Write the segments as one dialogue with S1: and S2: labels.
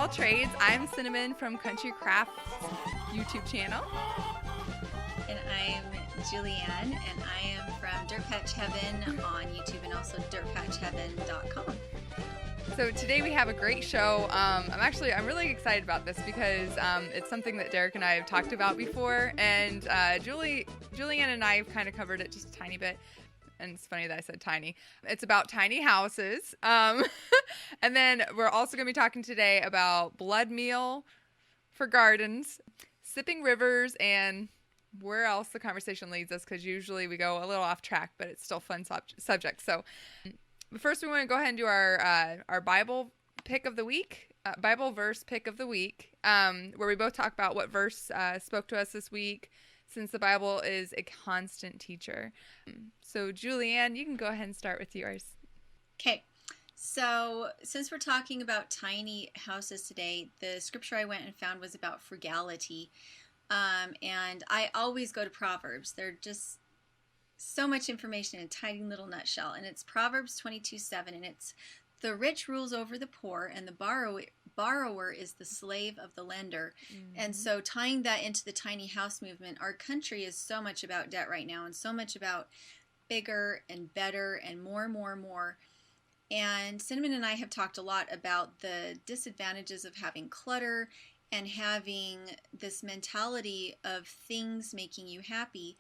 S1: all trades. I'm Cinnamon from Country Craft YouTube channel.
S2: And I'm Julianne, and I am from Dirt Patch Heaven on YouTube and also dirtpatchheaven.com.
S1: So today we have a great show. I'm really excited about this because it's something that Derek and I have talked about before, and Julianne and I have kind of covered it just a tiny bit. And it's funny that I said tiny. It's about tiny houses. And then we're also going to be talking today about blood meal for gardens, sipping rivers, and where else the conversation leads us, because usually we go a little off track, but it's still fun subject. So first we want to go ahead and do our Bible pick of the week, Bible verse pick of the week, where we both talk about what verse spoke to us this week, since the Bible is a constant teacher. So Julianne, you can go ahead and start with yours.
S2: Okay, so since we're talking about tiny houses today, the scripture I went and found was about frugality. And I always go to Proverbs. They're just so much information in a tiny little nutshell. And it's Proverbs 22:7, and it's, "The rich rules over the poor, and the borrower is the slave of the lender." Mm-hmm. And so tying that into the tiny house movement, our country is so much about debt right now, and so much about bigger and better and more. And Cinnamon and I have talked a lot about the disadvantages of having clutter and having this mentality of things making you happy.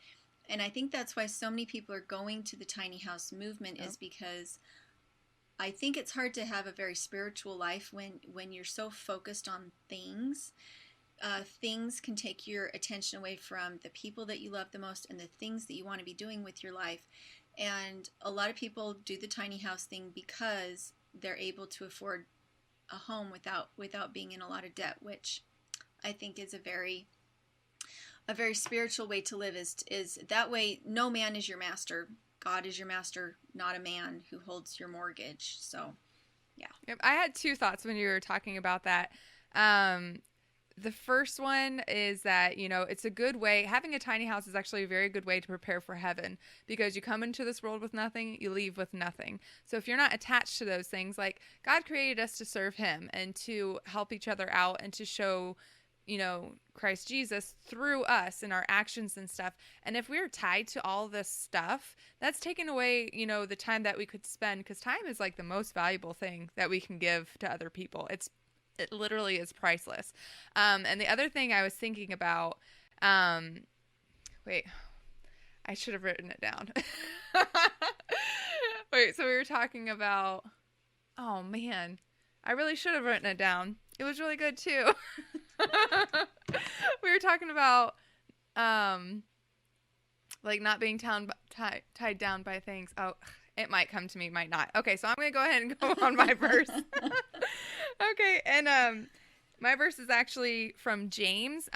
S2: And I think that's why so many people are going to the tiny house movement, is because I think it's hard to have a very spiritual life when you're so focused on things. Things can take your attention away from the people that you love the most and the things that you want to be doing with your life. And a lot of people do the tiny house thing because they're able to afford a home without being in a lot of debt, which I think is a very spiritual way to live, is that way no man is your master. God is your master, not a man who holds your mortgage. So, yeah.
S1: Yep, I had two thoughts when you were talking about that. The first one is that, it's a good way. Having a tiny house is actually a very good way to prepare for heaven, because you come into this world with nothing, you leave with nothing. So if you're not attached to those things, like God created us to serve him and to help each other out and to show, Christ Jesus through us and our actions and stuff. And if we're tied to all this stuff, that's taken away, the time that we could spend, because time is like the most valuable thing that we can give to other people. It literally is priceless. And the other thing I was thinking about, wait, I should have written it down. Wait, so we were talking about, oh man, I really should have written it down. It was really good too. We were talking about, like not being tied down by things. Oh, it might come to me, might not. Okay, so I'm going to go ahead and go on my verse. Okay, and my verse is actually from James.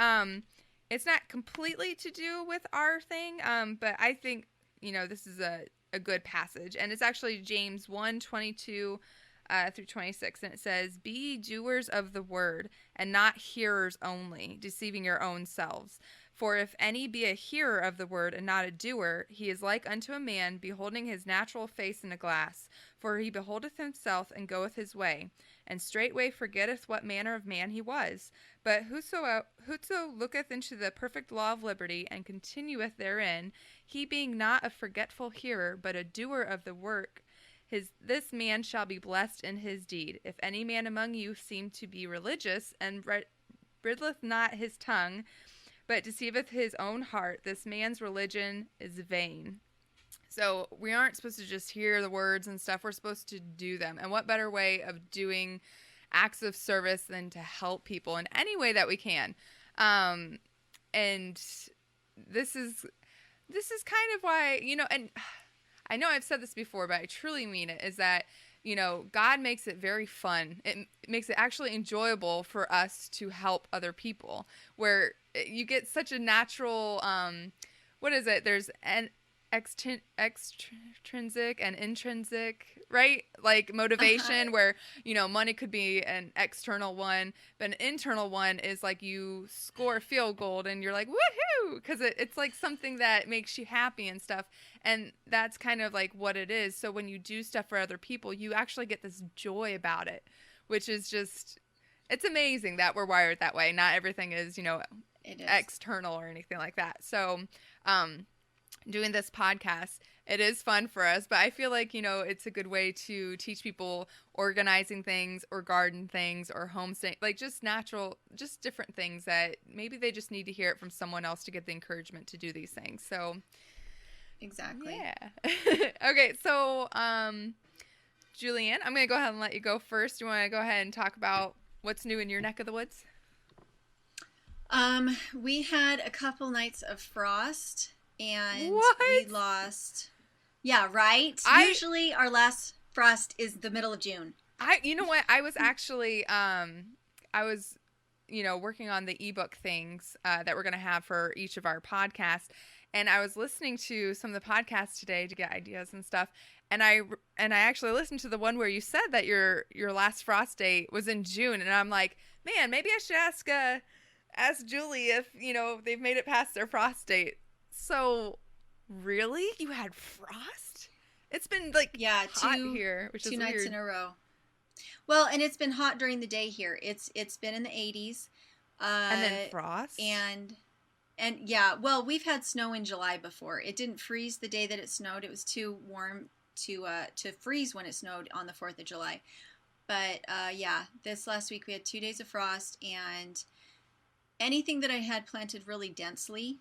S1: It's not completely to do with our thing, but I think, this is a good passage. And it's actually James 1:22 through 26. And it says, "Be ye doers of the word, and not hearers only, deceiving your own selves. For if any be a hearer of the word and not a doer, he is like unto a man beholding his natural face in a glass. For he beholdeth himself and goeth his way, and straightway forgetteth what manner of man he was. But whoso looketh into the perfect law of liberty, and continueth therein, he being not a forgetful hearer, but a doer of the work, this man shall be blessed in his deed. If any man among you seem to be religious, and bridleth not his tongue, but deceiveth his own heart, this man's religion is vain." So we aren't supposed to just hear the words and stuff. We're supposed to do them. And what better way of doing acts of service than to help people in any way that we can? And this is kind of why, and I know I've said this before, but I truly mean it, is that, God makes it very fun. It makes it actually enjoyable for us to help other people, where you get such a natural, what is it? There's an extrinsic and intrinsic, right? Like motivation, where, money could be an external one, but an internal one is like you score a field goal and you're like, woohoo! Because it's like something that makes you happy and stuff. And that's kind of like what it is. So when you do stuff for other people, you actually get this joy about it, which is just it's amazing that we're wired that way. Not everything is,
S2: It is.
S1: external or anything like that. So, doing this podcast, it is fun for us, but I feel like, it's a good way to teach people organizing things or garden things or homestay, like just different things that maybe they just need to hear it from someone else to get the encouragement to do these things. So,
S2: exactly.
S1: yeah. Okay, so, Julianne, I'm going to go ahead and let you go first. You want to go ahead and talk about what's new in your neck of the woods?
S2: We had a couple nights of frost, and
S1: What?
S2: we lost. Yeah, right? Usually our last frost is the middle of June.
S1: You know what? I was actually, working on the ebook things that we're going to have for each of our podcasts. And I was listening to some of the podcasts today to get ideas and stuff. And I actually listened to the one where you said that your last frost date was in June. And I'm like, man, maybe I should ask Julie if, they've made it past their frost date. So, really? You had frost? It's been hot here, which is weird.
S2: 2 nights in a row. Well, and it's been hot during the day here. It's been in the 80s.
S1: And then frost?
S2: And yeah, well, we've had snow in July before. It didn't freeze the day that it snowed. It was too warm to freeze when it snowed on the 4th of July. But yeah, this last week we had 2 days of frost, and anything that I had planted really densely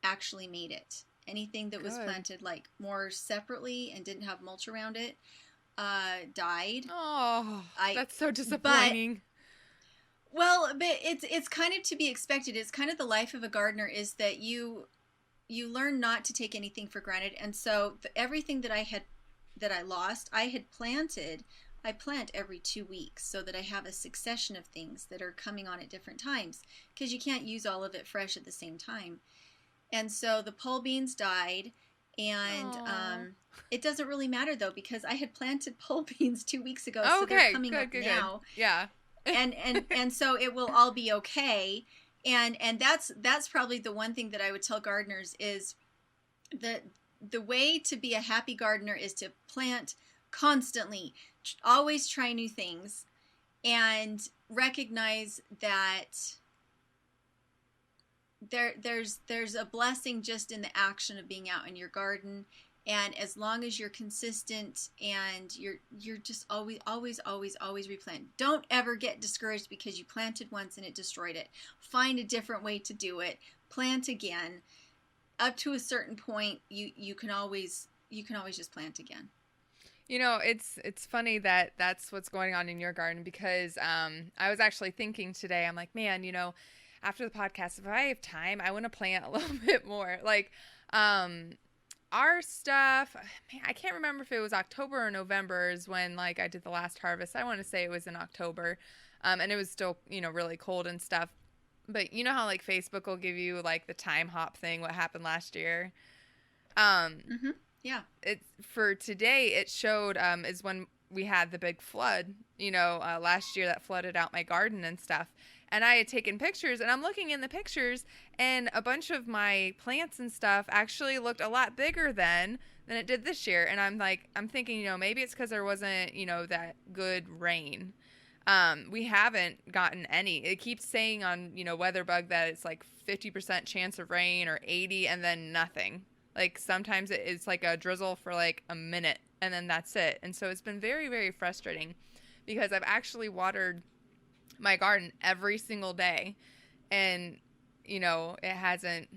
S2: actually made it. Anything that was planted like more separately and didn't have mulch around it died.
S1: Oh, that's so disappointing.
S2: But it's kind of to be expected. It's kind of the life of a gardener, is that you learn not to take anything for granted. And so everything that I lost, I had planted. I plant every 2 weeks so that I have a succession of things that are coming on at different times, because you can't use all of it fresh at the same time. And so the pole beans died, and it doesn't really matter though, because I had planted pole beans 2 weeks ago, so they're coming up now.
S1: Good. Yeah.
S2: and so it will all be okay. And that's probably the one thing that I would tell gardeners is that the way to be a happy gardener is to plant constantly, always try new things, and recognize that there's a blessing just in the action of being out in your garden. And as long as you're consistent and you're just always replant. Don't ever get discouraged because you planted once and it destroyed it. Find a different way to do it. Plant again. Up to a certain point, you can always just plant again.
S1: It's funny that that's what's going on in your garden, because I was actually thinking today, I'm like, man, after the podcast, if I have time, I want to plant a little bit more. Like, our stuff, man, I can't remember if it was October or November is when, like, I did the last harvest. I want to say it was in October, and it was still, really cold and stuff. But you know how, like, Facebook will give you, like, the time hop thing, what happened last year?
S2: Mm-hmm. Yeah.
S1: For today, it showed is when we had the big flood, last year that flooded out my garden and stuff. And I had taken pictures, and I'm looking in the pictures, and a bunch of my plants and stuff actually looked a lot bigger than it did this year. And I'm thinking, maybe it's because there wasn't, that good rain. We haven't gotten any. It keeps saying on, WeatherBug that it's like 50% chance of rain or 80, and then nothing. Like sometimes it's like a drizzle for like a minute, and then that's it. And so it's been very, very frustrating, because I've actually watered my garden every single day, and it hasn't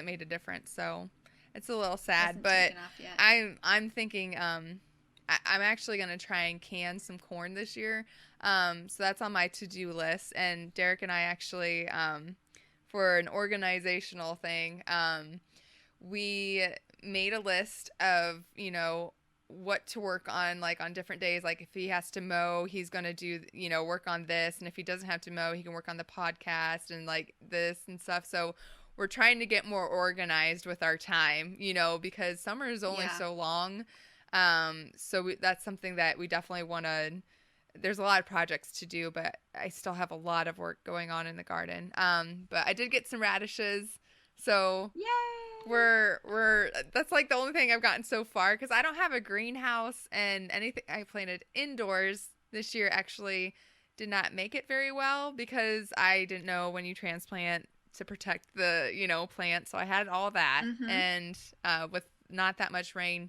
S1: made a difference. So it's a little sad, but I'm thinking I'm actually going to try and can some corn this year. So that's on my to-do list. And Derek and I actually, for an organizational thing, we made a list of, what to work on, like on different days. Like if he has to mow, he's going to do, work on this. And if he doesn't have to mow, he can work on the podcast and like this and stuff. So we're trying to get more organized with our time, because summer is only so long. So that's something that we definitely want to, there's a lot of projects to do, but I still have a lot of work going on in the garden. But I did get some radishes. So
S2: yay!
S1: We're that's like the only thing I've gotten so far, because I don't have a greenhouse, and anything I planted indoors this year actually did not make it very well because I didn't know when you transplant to protect the, plant. So I had all that.
S2: Mm-hmm.
S1: And with not that much rain,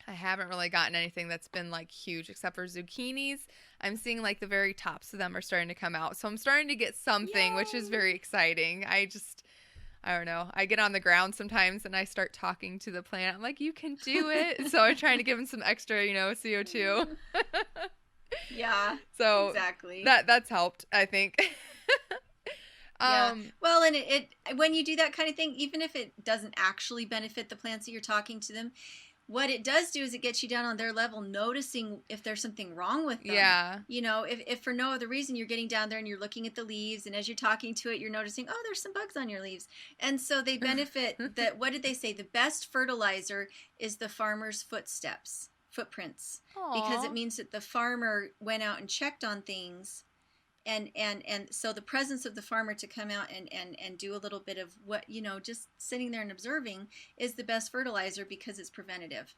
S1: I haven't really gotten anything that's been like huge except for zucchinis. I'm seeing like the very tops of them are starting to come out. So I'm starting to get something, which is very exciting. I don't know. I get on the ground sometimes and I start talking to the plant. I'm like, you can do it. So I'm trying to give them some extra, CO2.
S2: Yeah.
S1: So
S2: exactly.
S1: That's helped, I think.
S2: Yeah. Well, and it when you do that kind of thing, even if it doesn't actually benefit the plants that you're talking to them, what it does do is it gets you down on their level, noticing if there's something wrong with them.
S1: Yeah.
S2: If for no other reason you're getting down there and you're looking at the leaves, and as you're talking to it, you're noticing, oh, there's some bugs on your leaves. And so they benefit that. What did they say? The best fertilizer is the farmer's footprints.
S1: Aww.
S2: Because it means that the farmer went out and checked on things. And so the presence of the farmer to come out and do a little bit of what, just sitting there and observing is the best fertilizer because it's preventative.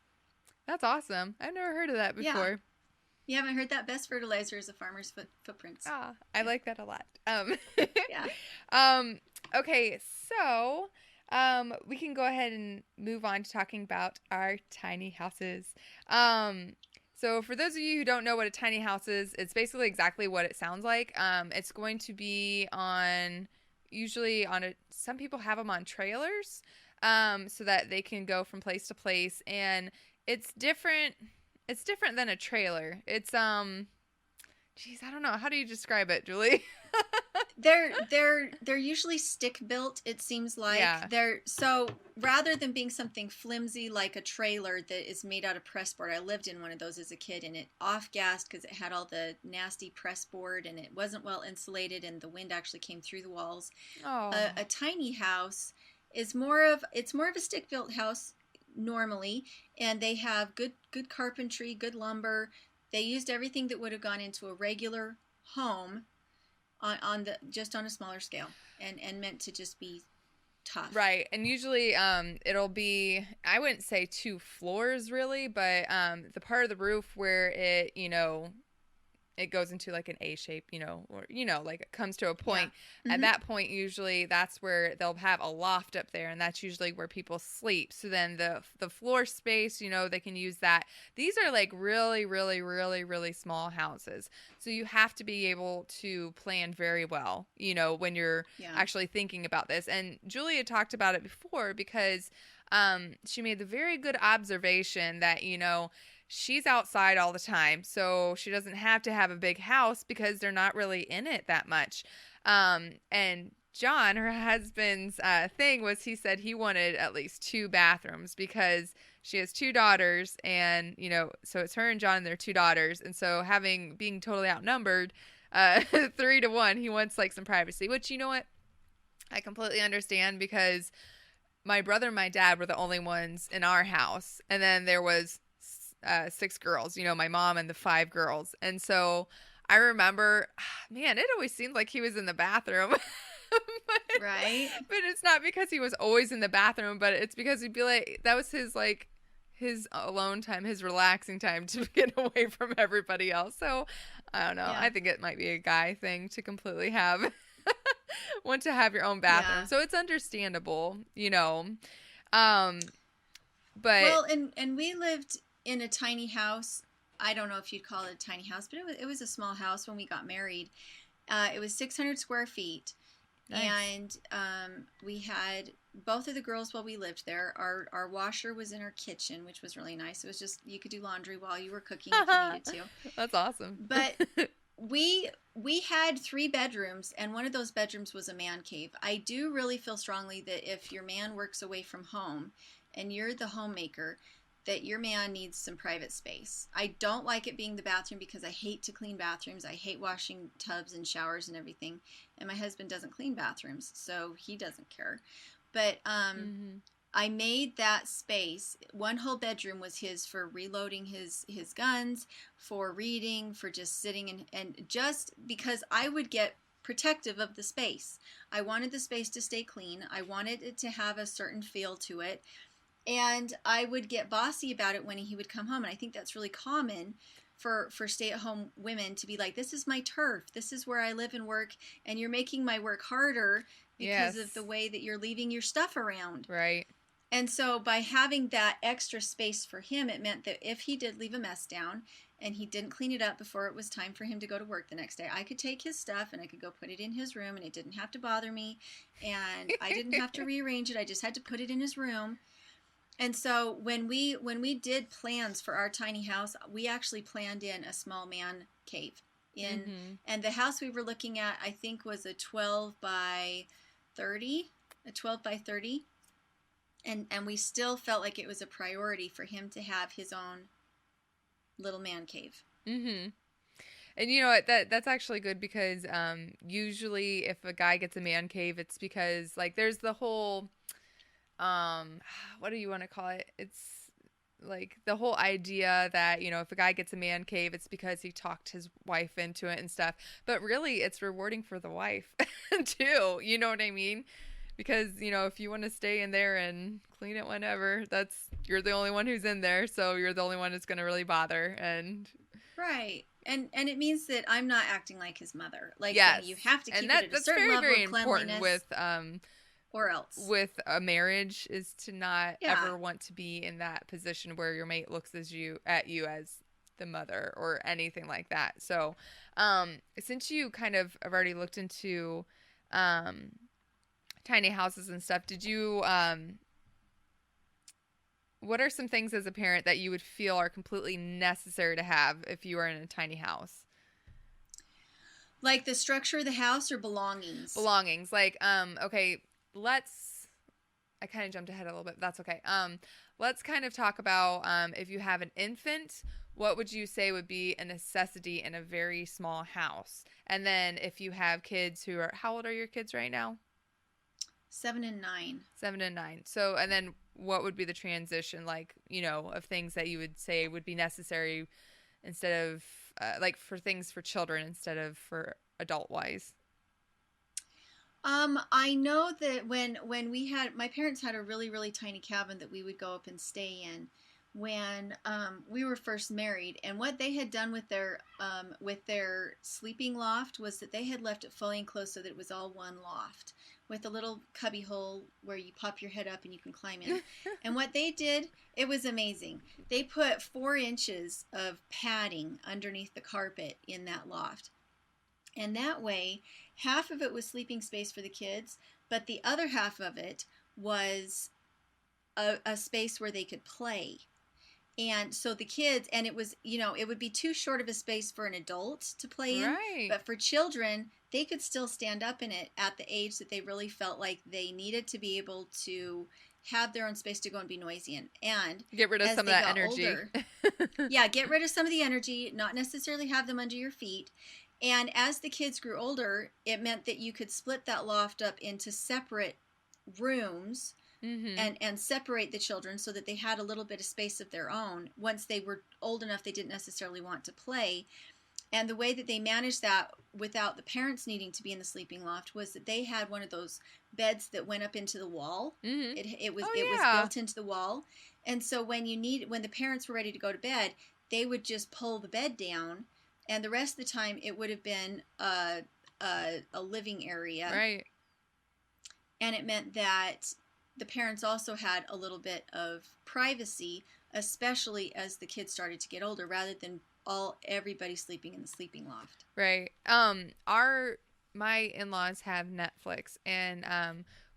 S1: That's awesome. I've never heard of that before.
S2: Yeah. You haven't heard that? Best fertilizer is a farmer's footprints.
S1: Ah, I like that a lot.
S2: Yeah.
S1: Okay, so we can go ahead and move on to talking about our tiny houses. So for those of you who don't know what a tiny house is, it's basically exactly what it sounds like. It's going to be usually some people have them on trailers, so that they can go from place to place. And it's different than a trailer. It's, geez, I don't know. How do you describe it, Julie?
S2: They're usually stick built, it seems like.
S1: Yeah.
S2: So rather than being something flimsy like a trailer that is made out of press board, I lived in one of those as a kid, and it off-gassed because it had all the nasty press board and it wasn't well insulated and the wind actually came through the walls.
S1: Oh.
S2: A tiny house is more of a stick built house normally, and they have good carpentry, good lumber. They used everything that would have gone into a regular home just on a smaller scale, and meant to just be tough.
S1: Right. And usually it'll be, I wouldn't say 2 floors really, but the part of the roof where it, it goes into like an A shape, or, like it comes to a point.
S2: Yeah. Mm-hmm.
S1: At that point, usually that's where they'll have a loft up there, and that's usually where people sleep. So then the floor space, they can use that. These are like really, really, really, really small houses. So you have to be able to plan very well, when you're actually thinking about this. And Julia talked about it before because she made the very good observation that, she's outside all the time, so she doesn't have to have a big house because they're not really in it that much. And John, her husband's thing was he said he wanted at least 2 bathrooms because she has 2 daughters, and, so it's her and John and their 2 daughters. And so being totally outnumbered, 3-1, he wants like some privacy, which, you know what? I completely understand because my brother and my dad were the only ones in our house. And then there was 6 girls, my mom and the 5 girls. And so I remember, man, it always seemed like he was in the bathroom.
S2: Right.
S1: But it's not because he was always in the bathroom, but it's because he'd be like, that was his alone time, his relaxing time to get away from everybody else. So I don't know.
S2: Yeah.
S1: I think it might be a guy thing to completely want to have your own bathroom.
S2: Yeah.
S1: So it's understandable, but
S2: well, and we lived in a tiny house. I don't know if you'd call it a tiny house, but it was a small house when we got married. It was 600 square feet. Nice. And we had both of the girls while we lived there. Our washer was in our kitchen, which was really nice. It was just, you could do laundry while you were cooking if you needed to.
S1: That's awesome.
S2: But we had 3 bedrooms, and one of those bedrooms was a man cave. I do really feel strongly that if your man works away from home and you're the homemaker, that your man needs some private space. I don't like it being the bathroom because I hate to clean bathrooms. I hate washing tubs and showers and everything. And my husband doesn't clean bathrooms, so he doesn't care. But I made that space. One whole bedroom was his for reloading his guns, for reading, for just sitting, and just because I would get protective of the space. I wanted the space to stay clean. I wanted it to have a certain feel to it. And I would get bossy about it when he would come home. And I think that's really common for stay-at-home women to be like, this is my turf, this is where I live and work, and you're making my work harder because of the way that you're leaving your stuff around.
S1: Right.
S2: And so by having that extra space for him, it meant that if he did leave a mess down and he didn't clean it up before it was time for him to go to work the next day, I could take his stuff and I could go put it in his room, and it didn't have to bother me, and I didn't have to rearrange it. I just had to put it in his room. And so when we did plans for our tiny house, we actually planned in a small man cave and the house we were looking at, I think, was a 12 by 30. And we still felt like it was a priority for him to have his own little man cave.
S1: Mm-hmm. And you know what? That's actually good because usually if a guy gets a man cave, it's because like there's the whole what do you want to call it? It's like the whole idea that, you know, if a guy gets a man cave, it's because he talked his wife into it and stuff. But really, it's rewarding for the wife too. You know what I mean? Because, you know, if you want to stay in there and clean it whenever, you're the only one who's in there, so you're the only one that's going to really bother. And
S2: right. And it means that I'm not acting like his mother. Like,
S1: yes.
S2: You have to keep it at a certain level of cleanliness.
S1: With
S2: or else
S1: with a marriage is to not ever want to be in that position where your mate looks at you as the mother or anything like that. So since you kind of have already looked into tiny houses and stuff, did you what are some things as a parent that you would feel are completely necessary to have if you are in a tiny house?
S2: Like the structure of the house or belongings?
S1: Belongings. Like, okay, I kind of jumped ahead a little bit. That's okay. Let's kind of talk about if you have an infant, what would you say would be a necessity in a very small house? And then if you have kids who are, how old are your kids right now?
S2: 7 and 9.
S1: 7 and 9. So, and then what would be the transition, like, you know, of things that you would say would be necessary instead of, like, for things for children instead of for adult-wise?
S2: I know that when my parents had a really, really tiny cabin that we would go up and stay in when we were first married, and what they had done with their sleeping loft was that they had left it fully enclosed so that it was all one loft with a little cubby hole where you pop your head up and you can climb in. And what they did, it was amazing. They put 4 inches of padding underneath the carpet in that loft. And that way, half of it was sleeping space for the kids, but the other half of it was a space where they could play. And so the kids, and it was, you know, it would be too short of a space for an adult to play in.
S1: Right.
S2: But for children, they could still stand up in it at the age that they really felt like they needed to be able to have their own space to go and be noisy in. And
S1: get rid of some of that energy.
S2: Older, yeah, get rid of some of the energy, not necessarily have them under your feet. And as the kids grew older, it meant that you could split that loft up into separate rooms. Mm-hmm. And separate the children so that they had a little bit of space of their own. Once they were old enough, they didn't necessarily want to play. And the way that they managed that without the parents needing to be in the sleeping loft was that they had one of those beds that went up into the wall. Mm-hmm. It was built into the wall. And so when the parents were ready to go to bed, they would just pull the bed down, and the rest of the time it would have been a living area.
S1: Right.
S2: And it meant that the parents also had a little bit of privacy, especially as the kids started to get older, rather than everybody sleeping in the sleeping loft.
S1: Right. My in-laws have Netflix, and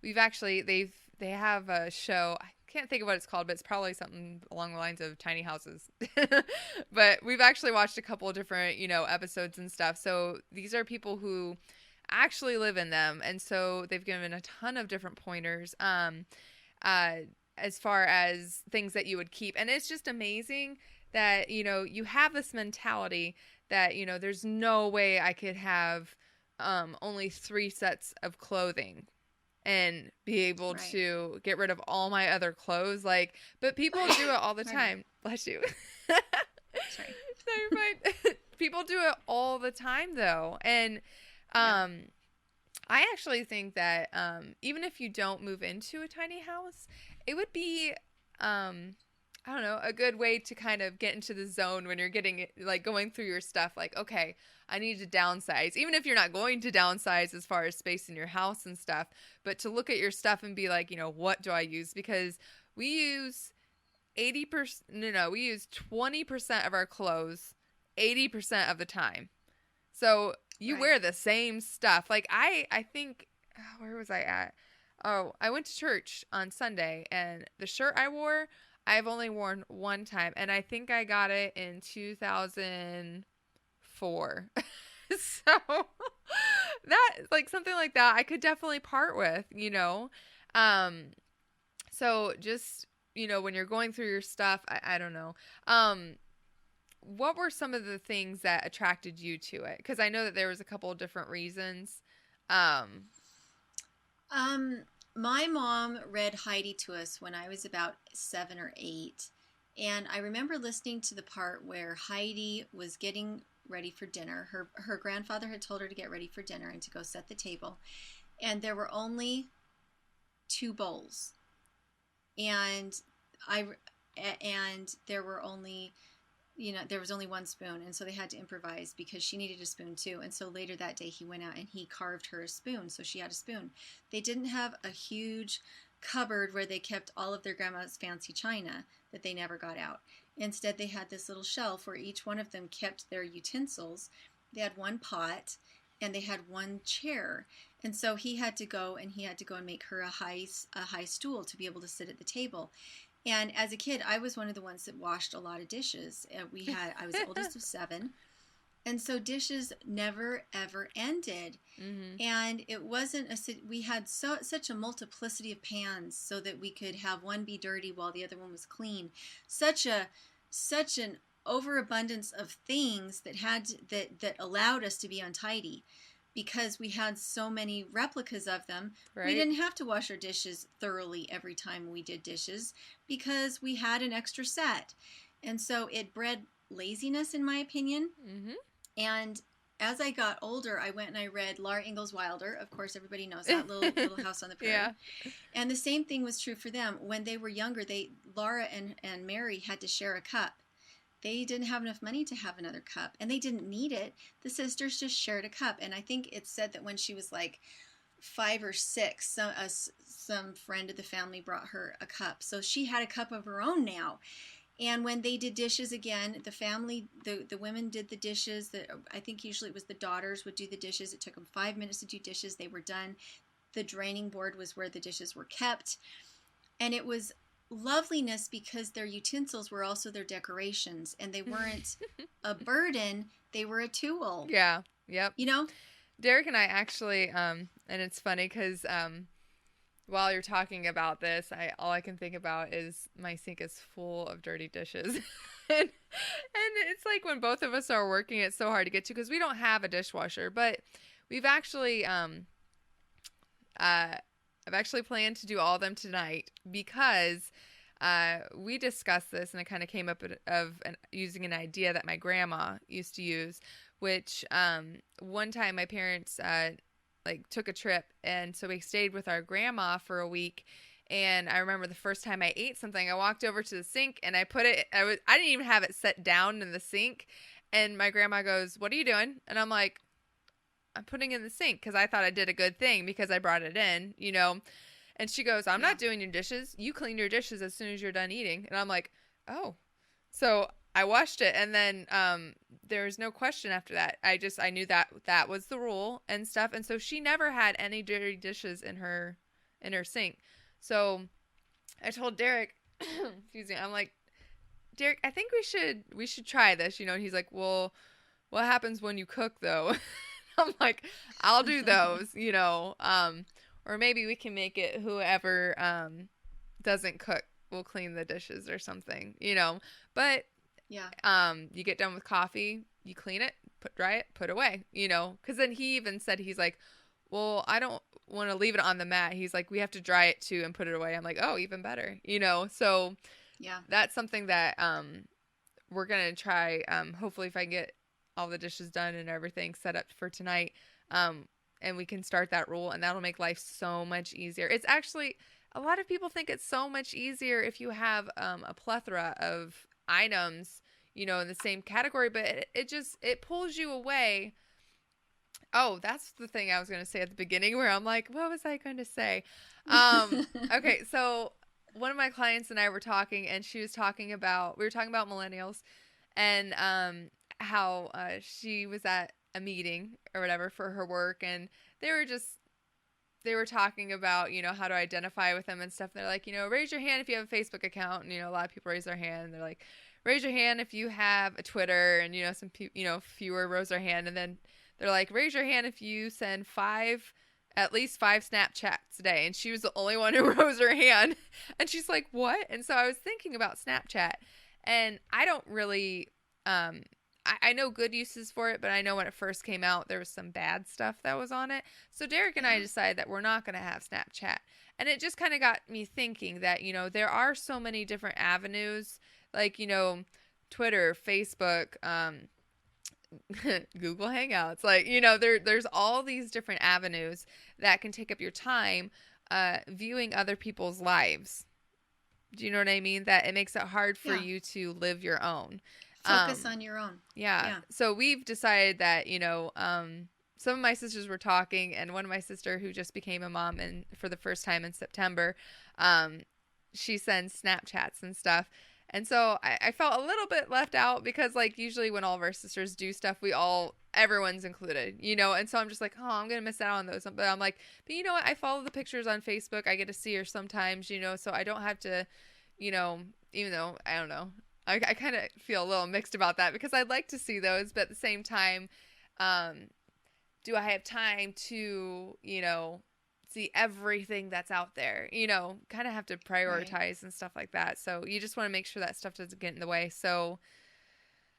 S1: we've actually they have a show. I can't think of what it's called, but it's probably something along the lines of tiny houses. But we've actually watched a couple of different, you know, episodes and stuff. So these are people who actually live in them, and so they've given a ton of different pointers as far as things that you would keep. And it's just amazing that, you know, you have this mentality that, you know, there's no way I could have only 3 sets of clothing and be able to get rid of all my other clothes. Like, but people do it all the time. Bless you. Sorry. No, you're fine. People do it all the time though. And I actually think that even if you don't move into a tiny house, it would be I I don't know, a good way to kind of get into the zone when you're getting like going through your stuff. Like, okay, I need to downsize, even if you're not going to downsize as far as space in your house and stuff, but to look at your stuff and be like, what do I use? Because we use 80%, no, we use 20% of our clothes 80% of the time. So you
S2: Right.
S1: wear the same stuff. Like I think, where was I at? Oh, I went to church on Sunday, and the shirt I wore, I've only worn one time, and I think I got it in 2004. So that, like, something like that, I could definitely part with. So just, when you're going through your stuff, I don't know. What were some of the things that attracted you to it? Because I know that there was a couple of different reasons.
S2: My mom read Heidi to us when I was about 7 or 8. And I remember listening to the part where Heidi was getting ready for dinner. Her grandfather had told her to get ready for dinner and to go set the table. And there were only 2 bowls. And there were only there was only 1 spoon, and so they had to improvise because she needed a spoon too. And so later that day he went out and he carved her a spoon, so she had a spoon. They didn't have a huge cupboard where they kept all of their grandma's fancy china that they never got out. Instead, they had this little shelf where each one of them kept their utensils. They had 1 pot, and they had 1 chair. And so he had to go and make her a high stool to be able to sit at the table. And as a kid, I was one of the ones that washed a lot of dishes. I was the oldest of 7. And so dishes never, ever ended. Mm-hmm. And it wasn't we had such a multiplicity of pans so that we could have one be dirty while the other one was clean. Such an overabundance of things that allowed us to be untidy. Because we had so many replicas of them, right. We didn't have to wash our dishes thoroughly every time we did dishes because we had an extra set. And so it bred laziness, in my opinion. Mm-hmm. And as I got older, I went and I read Laura Ingalls Wilder. Of course, everybody knows that, Little House on the Prairie. Yeah. And the same thing was true for them. When they were younger, Laura and Mary had to share a cup. They didn't have enough money to have another cup, and they didn't need it. The sisters just shared a cup, and I think it said that when she was like 5 or 6, some friend of the family brought her a cup. So she had a cup of her own now. And when they did dishes again, the women did the dishes. I think usually it was the daughters would do the dishes. It took them 5 minutes to do dishes. They were done. The draining board was where the dishes were kept, and it was loveliness because their utensils were also their decorations, and they weren't a burden, they were a tool.
S1: Yeah. Yep. Derek and I actually and it's funny because while you're talking about this, all I can think about is my sink is full of dirty dishes. and it's like when both of us are working, it's so hard to get to because we don't have a dishwasher, but we've actually I've actually planned to do all of them tonight because we discussed this, and it kind of came up using an idea that my grandma used to use, which one time my parents took a trip, and so we stayed with our grandma for a week. And I remember the first time I ate something, I walked over to the sink and I put it. I didn't even have it set down in the sink, and my grandma goes, "What are you doing?" And I'm like, "I'm putting it in the sink," because I thought I did a good thing because I brought it in, And she goes, "I'm not doing your dishes. You clean your dishes as soon as you're done eating." And I'm like, "Oh." So I washed it, and then there was no question after that. I knew that was the rule and stuff. And so she never had any dirty dishes in her sink. So I told Derek, excuse me, I'm like, "Derek, I think we should try this." And he's like, "Well, what happens when you cook though?" I'm like, "I'll do those, or maybe we can make it whoever doesn't cook will clean the dishes or something, But yeah, you get done with coffee, you clean it, dry it, put away, Because then he even said, he's like, "Well, I don't want to leave it on the mat." He's like, "We have to dry it too and put it away." I'm like, "Oh, even better," So yeah, that's something that we're gonna try. Hopefully, if I can get all the dishes done and everything set up for tonight, and we can start that rule, and that'll make life so much easier. It's actually, a lot of people think it's so much easier if you have a plethora of items, you know, in the same category, but it pulls you away. Oh, that's the thing I was going to say at the beginning where I'm like, what was I going to say? Okay, so one of my clients and I were talking, and we were talking about millennials, and how she was at a meeting or whatever for her work, and they were talking about, you know, how to identify with them and stuff. They're like, you know, raise your hand if you have a Facebook account, and, you know, a lot of people raise their hand, and they're like, raise your hand if you have a Twitter, and, you know, some people, you know, fewer raise their hand, and then they're like, raise your hand if you send at least five Snapchats a day. And she was the only one who rose her hand. And she's like, what? And so I was thinking about Snapchat, and I don't really, I know good uses for it, but I know when it first came out, there was some bad stuff that was on it. So Derek and I decided that we're not going to have Snapchat. And it just kind of got me thinking that, you know, there are so many different avenues, like, you know, Twitter, Facebook, Google Hangouts, like, you know, there's all these different avenues that can take up your time viewing other people's lives. Do you know what I mean? That it makes it hard for you to live your own.
S2: Focus on your own.
S1: Yeah. So we've decided that, you know, some of my sisters were talking, and one of my sister who just became a mom and for the first time in September, she sends Snapchats and stuff. And so I felt a little bit left out because, like, usually when all of our sisters do stuff, everyone's included, you know? And so I'm just like, oh, I'm going to miss out on those. But I'm like, but you know what? I follow the pictures on Facebook. I get to see her sometimes, you know, so I don't have to, you know, even though, I don't know. I kind of feel a little mixed about that because I'd like to see those, but at the same time, do I have time to, you know, see everything that's out there, you know, kind of have to prioritize and stuff like that. So you just want to make sure that stuff doesn't get in the way. So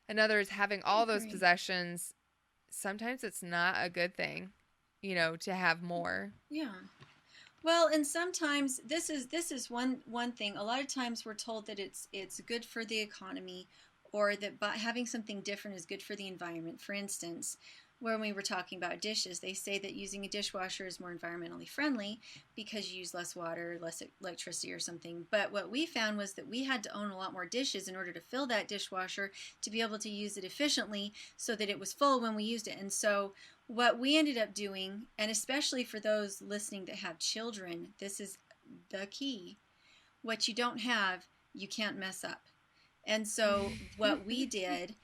S1: another is having all those possessions. Sometimes it's not a good thing, you know, to have more.
S2: Yeah. Well, and sometimes this is one thing. A lot of times we're told that it's good for the economy, or that having something different is good for the environment. For instance, when we were talking about dishes, they say that using a dishwasher is more environmentally friendly because you use less water, less electricity or something. But what we found was that we had to own a lot more dishes in order to fill that dishwasher to be able to use it efficiently so that it was full when we used it. And so what we ended up doing, and especially for those listening that have children, this is the key. What you don't have, you can't mess up. And so what we did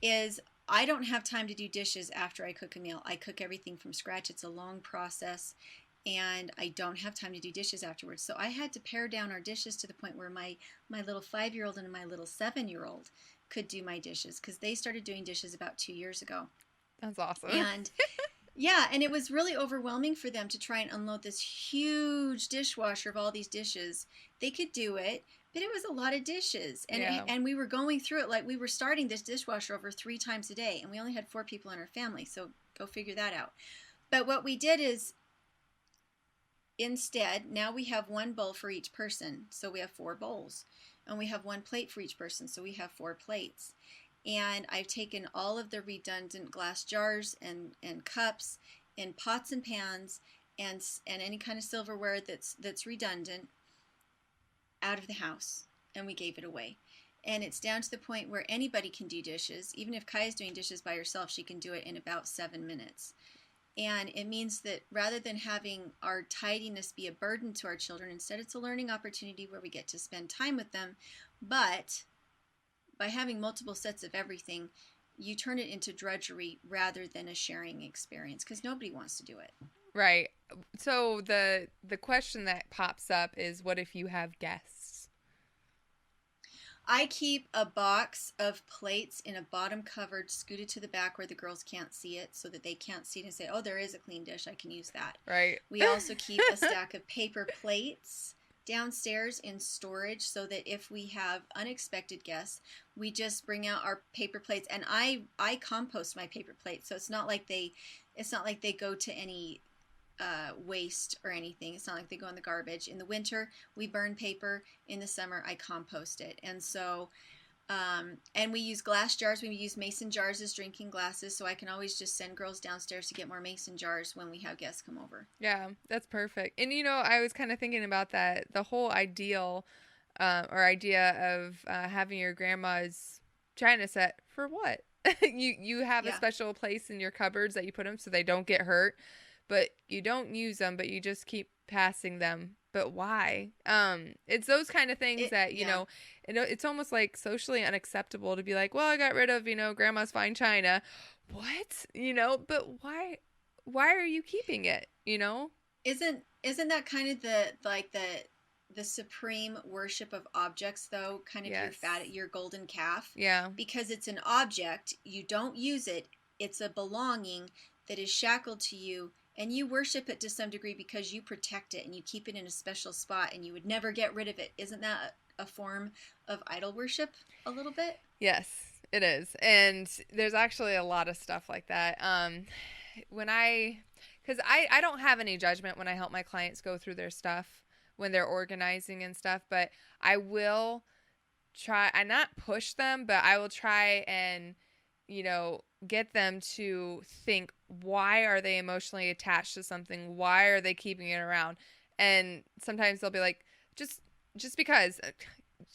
S2: is, I don't have time to do dishes after I cook a meal. I cook everything from scratch. It's a long process, and I don't have time to do dishes afterwards. So I had to pare down our dishes to the point where my little 5-year-old and my little 7-year-old could do my dishes, because they started doing dishes about 2 years ago.
S1: That's awesome.
S2: And yeah, and it was really overwhelming for them to try and unload this huge dishwasher of all these dishes. They could do it, but it was a lot of dishes. And and we were going through it, like we were starting this dishwasher over 3 times a day, and we only had 4 people in our family, so go figure that out. But what we did is, instead, now we have 1 bowl for each person, so we have 4 bowls. And we have 1 plate for each person, so we have 4 plates. And I've taken all of the redundant glass jars and cups and pots and pans and any kind of silverware that's redundant out of the house, and we gave it away. And it's down to the point where anybody can do dishes. Even if Kaya's doing dishes by herself, she can do it in about 7 minutes. And it means that rather than having our tidiness be a burden to our children, instead it's a learning opportunity where we get to spend time with them. But by having multiple sets of everything, you turn it into drudgery rather than a sharing experience, because nobody wants to do it.
S1: Right. So the question that pops up is, what if you have guests?
S2: I keep a box of plates in a bottom cupboard scooted to the back where the girls can't see it, so that they can't see it and say, oh, there is a clean dish, I can use that.
S1: Right.
S2: We also keep a stack of paper plates downstairs in storage, so that if we have unexpected guests, we just bring out our paper plates. And I compost my paper plates, so it's not like they go to any waste or anything. It's not like they go in the garbage. In the winter, we burn paper. In the summer, I compost it. And so And we use glass jars. We use mason jars as drinking glasses, so I can always just send girls downstairs to get more mason jars when we have guests come over.
S1: Yeah, that's perfect. And I was kind of thinking about that, the whole ideal or idea of having your grandma's china set for what? You have a special place in your cupboards that you put them so they don't get hurt, but you don't use them, but you just keep passing them. But why? It's those kind of things that, it's almost like socially unacceptable to be like, well, I got rid of, grandma's fine china. What? But why are you keeping it?
S2: Isn't that kind of the supreme worship of objects, though? Kind of your golden calf.
S1: Yeah.
S2: Because it's an object, you don't use it. It's a belonging that is shackled to you, and you worship it to some degree because you protect it and you keep it in a special spot, and you would never get rid of it. Isn't that a form of idol worship a little bit?
S1: Yes, it is. And there's actually a lot of stuff like that. Because I don't have any judgment when I help my clients go through their stuff when they're organizing and stuff, but I will try, I not push them, but I will try and, get them to think, why are they emotionally attached to something? Why are they keeping it around? And sometimes they'll be like, just because,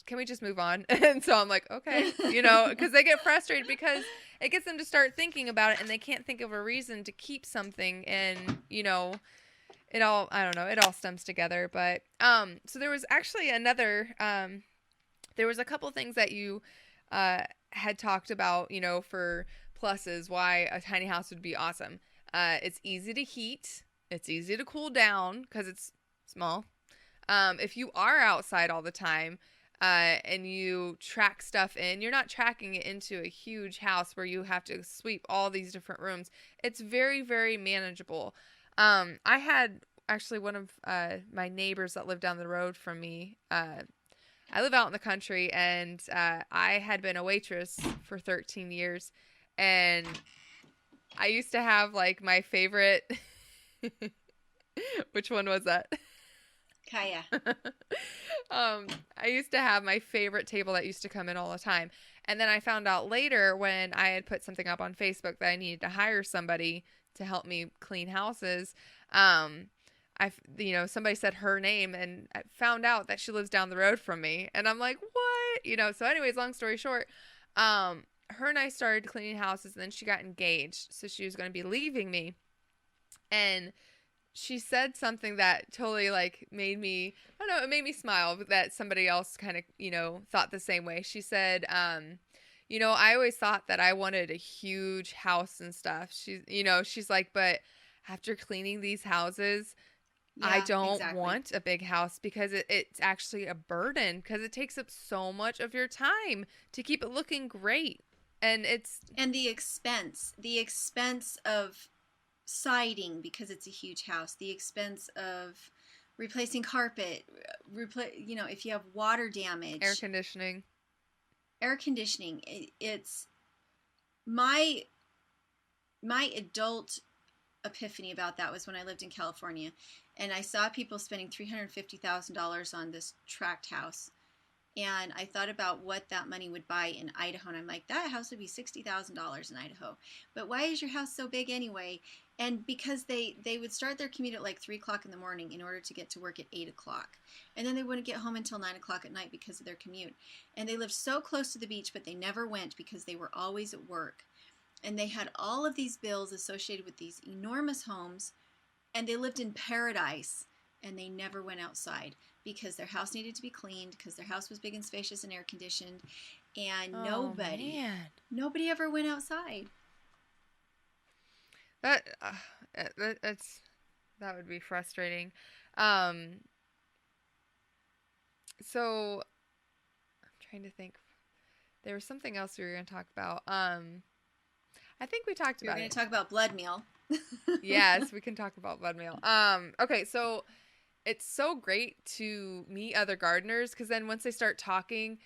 S1: can we just move on? And so I'm like, okay, because they get frustrated because it gets them to start thinking about it and they can't think of a reason to keep something. And, it all, I don't know, it all stems together. But, so there was actually there was a couple things that you, had talked about, for pluses, why a tiny house would be awesome. It's easy to heat. It's easy to cool down because it's small. If you are outside all the time, and you track stuff in, you're not tracking it into a huge house where you have to sweep all these different rooms. It's very, very manageable. I had actually one of my neighbors that lived down the road from me. I live out in the country, and I had been a waitress for 13 years, and I used to have like my favorite. Which one was that?
S2: Kaya.
S1: I used to have my favorite table that used to come in all the time. And then I found out later when I had put something up on Facebook that I needed to hire somebody to help me clean houses. Somebody said her name, and I found out that she lives down the road from me. And I'm like, what? So anyways, long story short, her and I started cleaning houses, and then she got engaged. So she was going to be leaving me. And she said something that totally made me, I don't know, it made me smile that somebody else kind of, thought the same way. She said, I always thought that I wanted a huge house and stuff. She's like, but after cleaning these houses, I don't want a big house because it's actually a burden because it takes up so much of your time to keep it looking great. And
S2: the expense of siding because it's a huge house, the expense of replacing carpet, if you have water damage,
S1: air conditioning,
S2: it's my adult epiphany about that was when I lived in California, and I saw people spending $350,000 on this tract house. And I thought about what that money would buy in Idaho. And I'm like, that house would be $60,000 in Idaho. But why is your house so big anyway? And because they would start their commute at like 3 o'clock in the morning in order to get to work at 8 o'clock. And then they wouldn't get home until 9 o'clock at night because of their commute. And they lived so close to the beach, but they never went because they were always at work. And they had all of these bills associated with these enormous homes. And they lived in paradise. And they never went outside because their house needed to be cleaned, because their house was big and spacious and air conditioned, and nobody ever went outside.
S1: That would be frustrating. So I'm trying to think. There was something else we were going to talk about. I think we talked about.
S2: We're going to talk about blood meal.
S1: Yes, we can talk about blood meal. Okay, so it's so great to meet other gardeners because then once they start talking,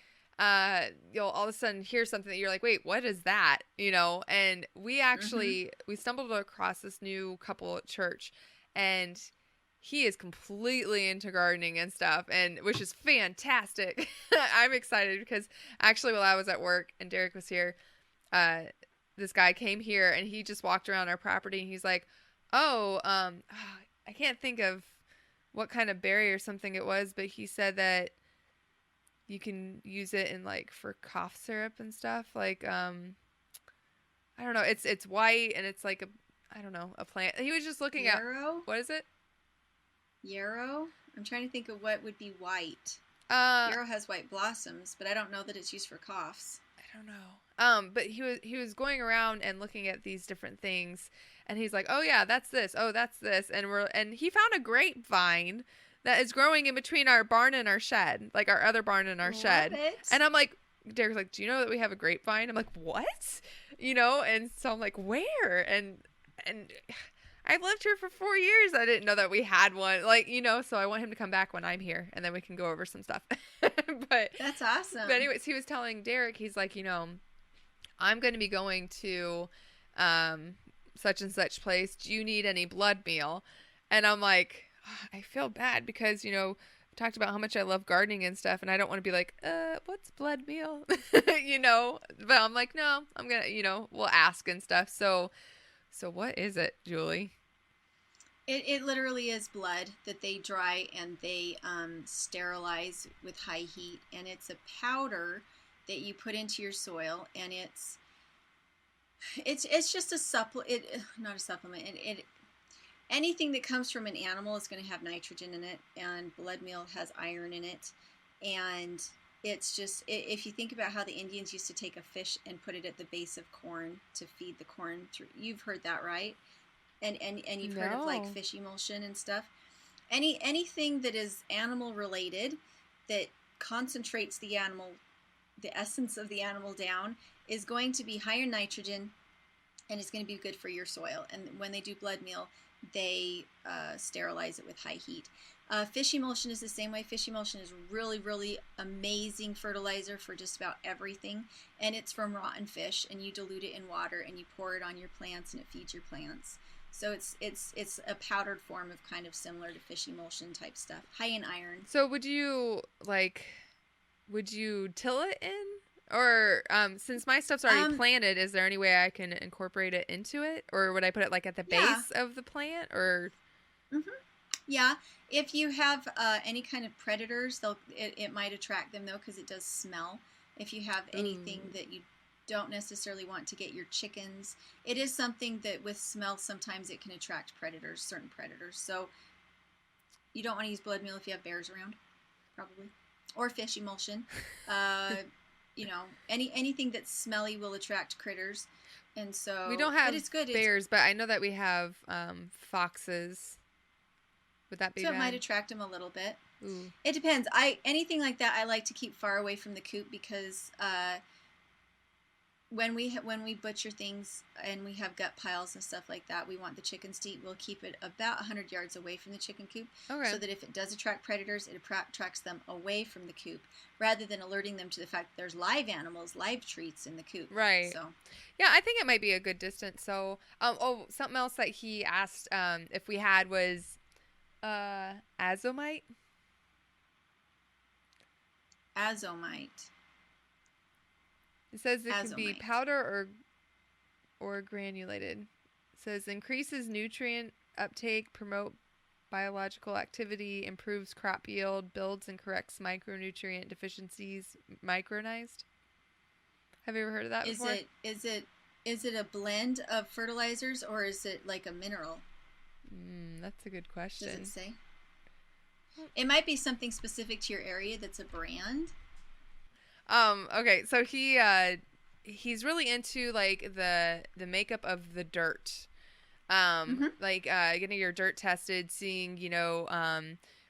S1: you'll all of a sudden hear something that you're like, wait, what is that? And we actually, we stumbled across this new couple at church, and he is completely into gardening and stuff, and which is fantastic. I'm excited because actually while I was at work and Derek was here, this guy came here and he just walked around our property and he's like, oh, I can't think of what kind of berry or something it was, but he said that you can use it in like for cough syrup and stuff. Like, I don't know. It's white and it's like I don't know, a plant. He was just looking at, what is it?
S2: Yarrow? I'm trying to think of what would be white. Yarrow has white blossoms, but I don't know that it's used for coughs.
S1: I don't know. But he was going around and looking at these different things, and he's like, "Oh yeah, that's this. Oh, that's this." And he found a grapevine that is growing in between our barn and our shed, like our other barn and our shed.
S2: It.
S1: And I'm like, Derek's like, "Do you know that we have a grapevine?" I'm like, "What?" You know, and so I'm like, "Where?" And I've lived here for 4 years. I didn't know that we had one. Like, you know, so I want him to come back when I'm here and then we can go over some stuff. But
S2: that's awesome.
S1: But anyways, he was telling Derek, he's like, you know, I'm going to be going to such and such place. Do you need any blood meal? And I'm like, I feel bad because, you know, we talked about how much I love gardening and stuff, and I don't want to be like, what's blood meal? You know, but I'm like, no, I'm going to, you know, we'll ask and stuff. So what is it, Julie?
S2: It literally is blood that they dry and they sterilize with high heat, and it's a powder that you put into your soil, and it's just a not a supplement. Anything that comes from an animal is going to have nitrogen in it, and blood meal has iron in it, and it's just, if you think about how the Indians used to take a fish and put it at the base of corn to feed the corn through, you've heard that, right? And you've heard of like fish emulsion and stuff. Anything that is animal related that concentrates the essence of the animal down is going to be higher nitrogen, and it's going to be good for your soil. And when they do blood meal, they sterilize it with high heat. Fish emulsion is the same way. Fish emulsion is really, really amazing fertilizer for just about everything. And it's from rotten fish, and you dilute it in water and you pour it on your plants and it feeds your plants. So it's a powdered form of kind of similar to fish emulsion type stuff. High in iron.
S1: So would you till it in? Or since my stuff's already planted, is there any way I can incorporate it into it? Or would I put it like at the base of the plant? Or
S2: yeah, if you have any kind of predators, it might attract them though, because it does smell. If you have anything that you don't necessarily want to get your chickens, it is something that with smell sometimes it can attract predators, certain predators. So you don't want to use blood meal if you have bears around, probably, or fish emulsion. You know, anything that's smelly will attract critters, and so
S1: we don't have
S2: but it's good.
S1: bears, but I know that we have foxes. Would that be
S2: so
S1: bad?
S2: It might attract them a little bit.
S1: Ooh.
S2: It depends. Anything like that, I like to keep far away from the coop because when we butcher things and we have gut piles and stuff like that, we want the chickens to eat. We'll keep it about 100 yards away from the chicken coop, so that if it does attract predators, it attracts them away from the coop, rather than alerting them to the fact that there's live animals, live treats in the coop.
S1: Right.
S2: So,
S1: yeah, I think it might be a good distance. So, something else that he asked if we had was azomite.
S2: Azomite.
S1: It says it can be powder or granulated. It says increases nutrient uptake, promote biological activity, improves crop yield, builds and corrects micronutrient deficiencies. Micronized. Have you ever heard of that before?
S2: Is it a blend of fertilizers, or is it like a mineral?
S1: That's a good question.
S2: Does it say? It might be something specific to your area that's a brand.
S1: Okay, so he's really into like the makeup of the dirt. Like getting your dirt tested, seeing, you know,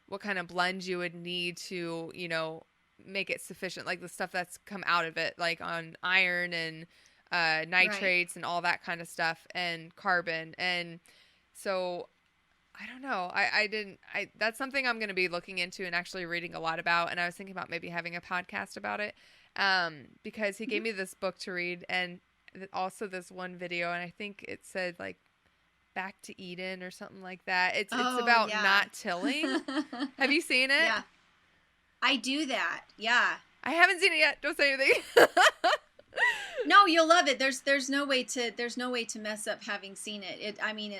S1: what kind of blend you would need to, you know, make it sufficient, like the stuff that's come out of it, like on iron and nitrates and all that kind of stuff, and carbon. And so I don't know. That's something I'm going to be looking into and actually reading a lot about. And I was thinking about maybe having a podcast about it, because he gave me this book to read and also this one video. And I think it said like Back to Eden or something like that. It's
S2: Oh,
S1: about
S2: yeah.
S1: not tilling. Have you seen it?
S2: Yeah. I do that. Yeah.
S1: I haven't seen it yet. Don't say anything.
S2: No, you'll love it. There's no way to mess up having seen it. I mean,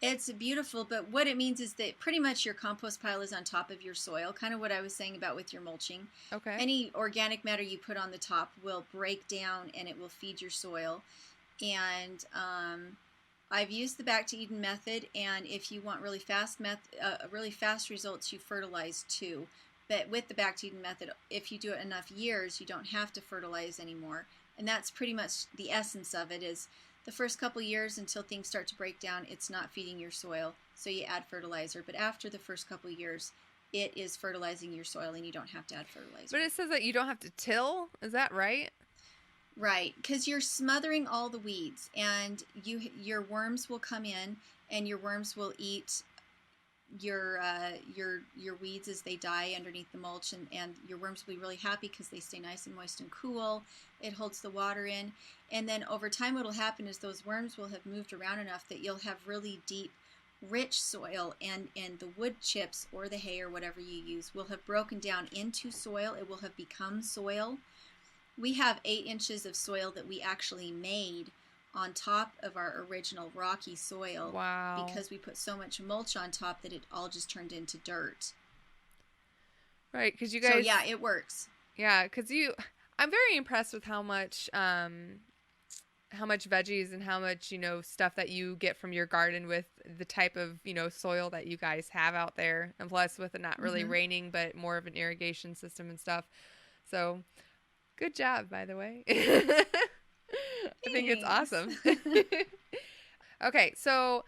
S2: it's beautiful, but what it means is that pretty much your compost pile is on top of your soil, kind of what I was saying about with your mulching.
S1: Okay.
S2: Any organic matter you put on the top will break down and it will feed your soil. And I've used the Back to Eden method, and if you want really fast results, you fertilize too. But with the Back to Eden method, if you do it enough years, you don't have to fertilize anymore. And that's pretty much the essence of it, is the first couple years until things start to break down, it's not feeding your soil, so you add fertilizer. But after the first couple years, it is fertilizing your soil, and you don't have to add fertilizer.
S1: But it says that you don't have to till. Is that right?
S2: Right, because you're smothering all the weeds, and your worms will come in, and your worms will eat your weeds as they die underneath the mulch, and your worms will be really happy because they stay nice and moist and cool. It holds the water in, and then over time what will happen is those worms will have moved around enough that you'll have really deep, rich soil, and the wood chips or the hay or whatever you use will have broken down into soil. It will have become soil. We have 8 inches of soil that we actually made on top of our original rocky soil.
S1: Wow.
S2: Because we put so much mulch on top that it all just turned into dirt.
S1: Right, because you guys...
S2: So, yeah, it works.
S1: Yeah, because I'm very impressed with how much veggies and how much, stuff that you get from your garden with the type of, soil that you guys have out there. And plus with it not really raining, but more of an irrigation system and stuff. So, good job, by the way. I think it's awesome. Okay, so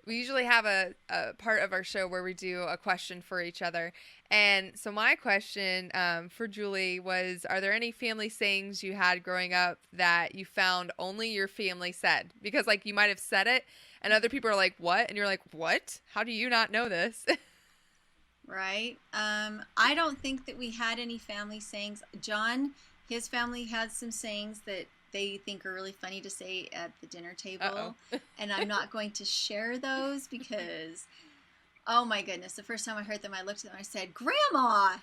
S1: we usually have a part of our show where we do a question for each other. And so my question for Julie was, are there any family sayings you had growing up that you found only your family said? Because, you might have said it, and other people are like, what? And you're like, what? How do you not know this?
S2: Right. I don't think that we had any family sayings. John, his family had some sayings that they think are really funny to say at the dinner table. And I'm not going to share those because, oh my goodness, the first time I heard them, I looked at them and I said, Grandma!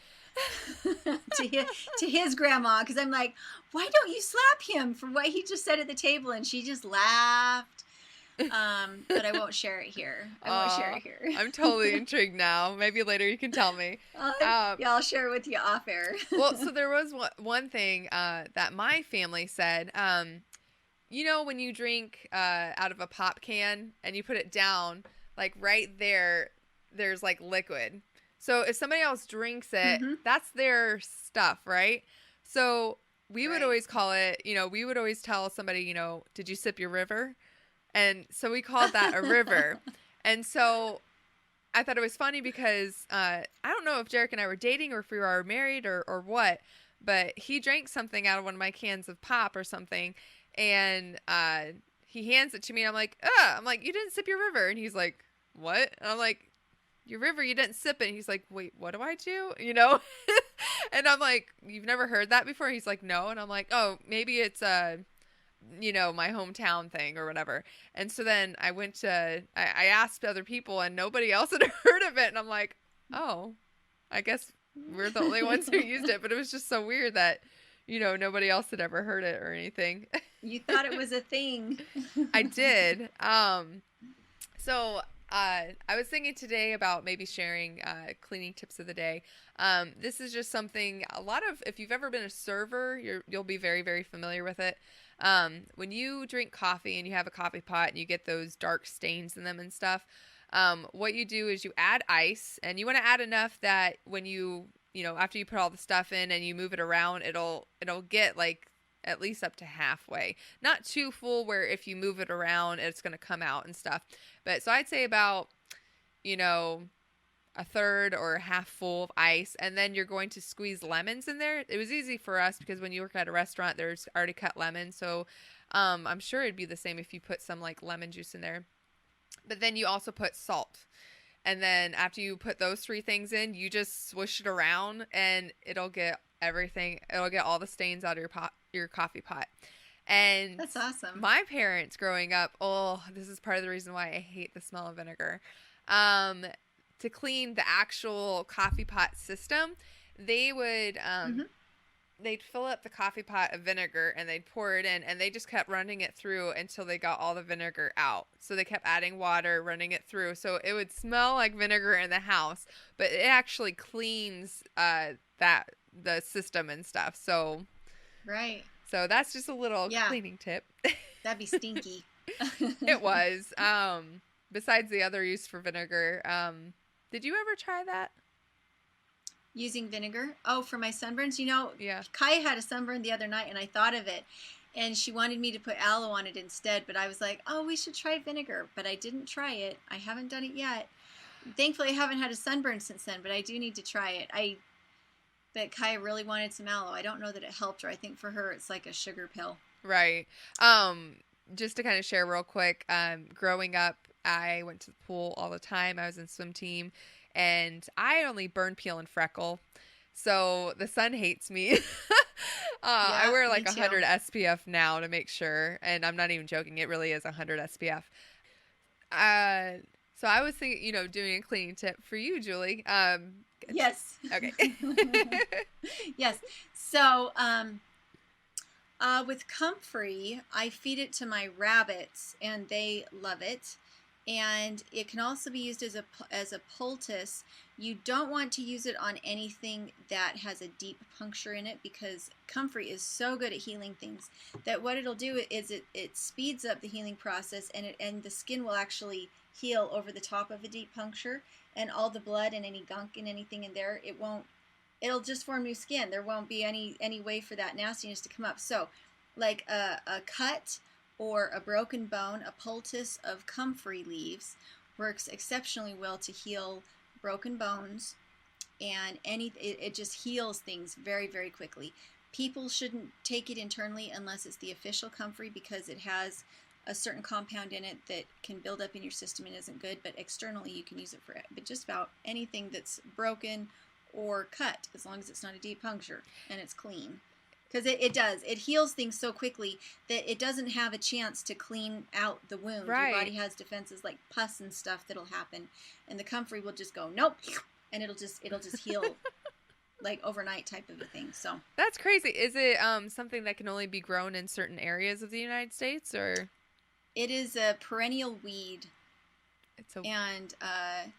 S2: to his grandma, because I'm like, why don't you slap him for what he just said at the table? And she just laughed. But I won't share it here.
S1: I'm totally intrigued now. Maybe later you can tell me.
S2: Yeah, I'll share it with you off air.
S1: Well, so there was one thing that my family said. When you drink out of a pop can and you put it down, right there's liquid. So if somebody else drinks it, that's their stuff, right? So we would always call it, we would always tell somebody, did you sip your river? And so we called that a river. And so I thought it was funny because I don't know if Jarek and I were dating or if we were married or what, but he drank something out of one of my cans of pop or something, and he hands it to me, and I'm like, I'm like, you didn't sip your river. And he's like, what? And I'm like, your river, you didn't sip it. And he's like, wait, what do I do? And I'm like, you've never heard that before? He's like, no. And I'm like, oh, maybe it's my hometown thing or whatever. And so then I asked other people, and nobody else had heard of it. And I'm like, oh, I guess we're the only ones who used it. But it was just so weird that, nobody else had ever heard it or anything.
S2: You thought it was a thing.
S1: I did. So I was thinking today about maybe sharing cleaning tips of the day. This is just something if you've ever been a server, you'll be very, very familiar with it. When you drink coffee and you have a coffee pot and you get those dark stains in them and stuff, what you do is you add ice, and you want to add enough that when after you put all the stuff in and you move it around, it'll get at least up to halfway. Not too full where if you move it around, it's going to come out and stuff. But so I'd say about, a third or a half full of ice, and then you're going to squeeze lemons in there. It was easy for us because when you work at a restaurant, there's already cut lemons. So I'm sure it'd be the same if you put some lemon juice in there. But then you also put salt. And then after you put those 3 things in, you just swish it around, and it'll get everything. It'll get all the stains out of your coffee pot. And
S2: that's awesome.
S1: My parents growing up, this is part of the reason why I hate the smell of vinegar. To clean the actual coffee pot system, they would they'd fill up the coffee pot of vinegar and they'd pour it in, and they just kept running it through until they got all the vinegar out. So they kept adding water, running it through. So it would smell like vinegar in the house, but it actually cleans the system and stuff. So
S2: right.
S1: So that's just a little cleaning tip.
S2: That'd be stinky.
S1: It was. Besides the other use for vinegar, did you ever try that?
S2: Using vinegar? Oh, for my sunburns?
S1: Yeah.
S2: Kaya had a sunburn the other night, and I thought of it. And she wanted me to put aloe on it instead, but I was like, oh, we should try vinegar. But I didn't try it. I haven't done it yet. Thankfully, I haven't had a sunburn since then, but I do need to try it. But Kaya really wanted some aloe. I don't know that it helped her. I think for her, it's like a sugar pill.
S1: Right. Just to kind of share real quick, growing up, I went to the pool all the time. I was in swim team, and I only burn, peel, and freckle. So the sun hates me. I wear like 100 SPF now to make sure, and I'm not even joking. It really is 100 SPF. So I was thinking, doing a cleaning tip for you, Julie.
S2: Yes.
S1: Okay.
S2: Yes. So, with comfrey, I feed it to my rabbits, and they love it. And it can also be used as a poultice. You don't want to use it on anything that has a deep puncture in it, because comfrey is so good at healing things that what it'll do is it speeds up the healing process, and the skin will actually heal over the top of a deep puncture, and all the blood and any gunk and anything in there, it'll just form new skin. There won't be any way for that nastiness to come up. So like a cut or a broken bone, a poultice of comfrey leaves works exceptionally well to heal broken bones, and it just heals things very, very quickly. People shouldn't take it internally unless it's the official comfrey, because it has a certain compound in it that can build up in your system and isn't good, but externally you can use it for just about anything that's broken or cut, as long as it's not a deep puncture and it's clean. Because it heals things so quickly that it doesn't have a chance to clean out the wound.
S1: Right.
S2: Your body has defenses like pus and stuff that'll happen, and the comfrey will just go nope, and it'll just heal like overnight type of a thing. So
S1: that's crazy. Is it something that can only be grown in certain areas of the United States, or?
S2: It is a perennial weed.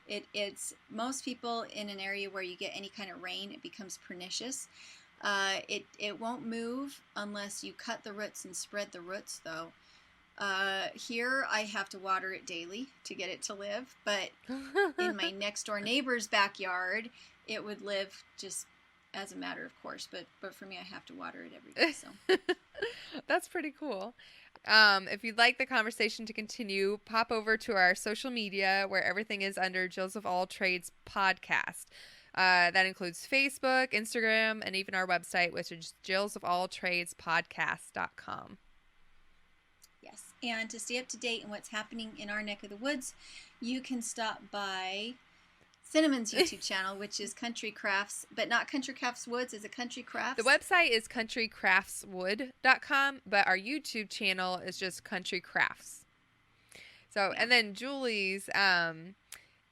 S2: It's most people in an area where you get any kind of rain, it becomes pernicious. It won't move unless you cut the roots and spread the roots, though. Here I have to water it daily to get it to live, but in my next door neighbor's backyard, it would live just as a matter of course. But for me, I have to water it every day. So
S1: that's pretty cool. If you'd like the conversation to continue, pop over to our social media where everything is under Jills of All Trades podcast. That includes Facebook, Instagram, and even our website, which is jillsofalltradespodcast.com.
S2: Yes, and to stay up to date on what's happening in our neck of the woods, you can stop by Cinnamon's YouTube channel, which is Country Crafts, but not Country Crafts Woods. Is it Country Crafts?
S1: The website is countrycraftswood.com, but our YouTube channel is just Country Crafts. So, yeah. And then Julie's,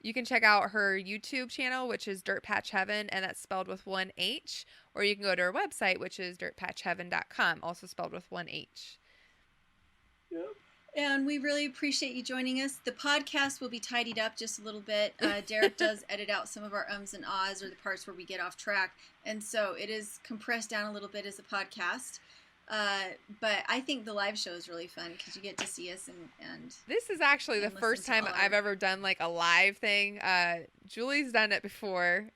S1: you can check out her YouTube channel, which is Dirt Patch Heaven, and that's spelled with one H, or you can go to her website, which is dirtpatchheaven.com, also spelled with one H.
S2: Yep. And we really appreciate you joining us. The podcast will be tidied up just a little bit. Derek does edit out some of our ums and ahs, or the parts where we get off track. And so it is compressed down a little bit as a podcast. But I think the live show is really fun because you get to see us and
S1: this is actually the first time I've ever done like a live thing. Julie's done it before.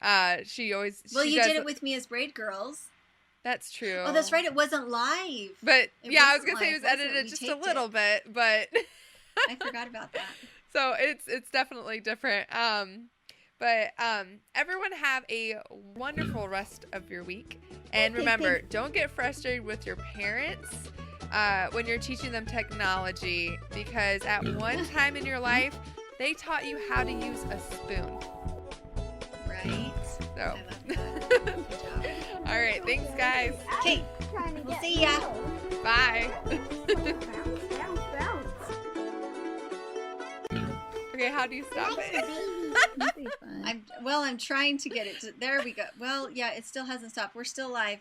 S1: She did
S2: it with me as Braid Girls.
S1: That's true.
S2: Oh, that's right. It wasn't live.
S1: But I was gonna say it was edited just a little bit, but
S2: I forgot about that.
S1: So it's definitely different. But everyone have a wonderful rest of your week. And remember, don't get frustrated with your parents when you're teaching them technology, because at one time in your life, they taught you how to use a spoon.
S2: Right.
S1: So.
S2: I love that. Good job.
S1: All right. Thanks, guys.
S2: Okay. We'll see ya.
S1: Bye.
S3: Bounce, bounce, bounce.
S1: Okay, how do you stop it?
S3: That'd be fun.
S2: I'm trying to get it to, there we go. Well, yeah, it still hasn't stopped. We're still live.